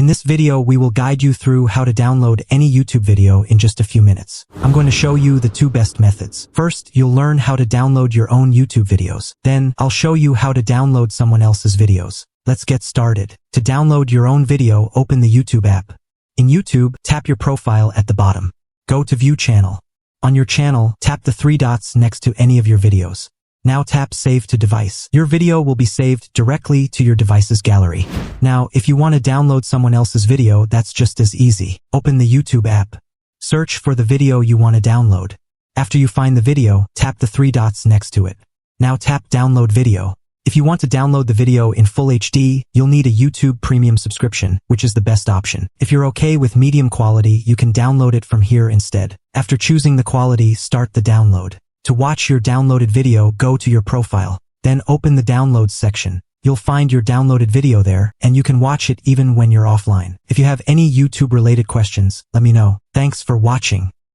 this video, we will guide you through how to download any YouTube video in just a few minutes. I'm going to show you the two best methods. First, you'll learn how to download your own YouTube videos. Then, I'll show you how to download someone else's videos. Let's get started. To download your own video, open the YouTube app. In YouTube, tap your profile at the bottom. Go to View Channel. On your channel, tap the three dots next to any of your videos. Now tap Save to Device. Your video will be saved directly to your device's gallery. Now, if you want to download someone else's video, that's just as easy. Open the YouTube app. Search for the video you want to download. After you find the video, tap the three dots next to it. Now tap Download Video. If you want to download the video in full HD, you'll need a YouTube Premium subscription, which is the best option. If you're okay with medium quality, you can download it from here instead. After choosing the quality, start the download. To watch your downloaded video, go to your profile. Then open the Downloads section. You'll find your downloaded video there, and you can watch it even when you're offline. If you have any YouTube-related questions, let me know. Thanks for watching.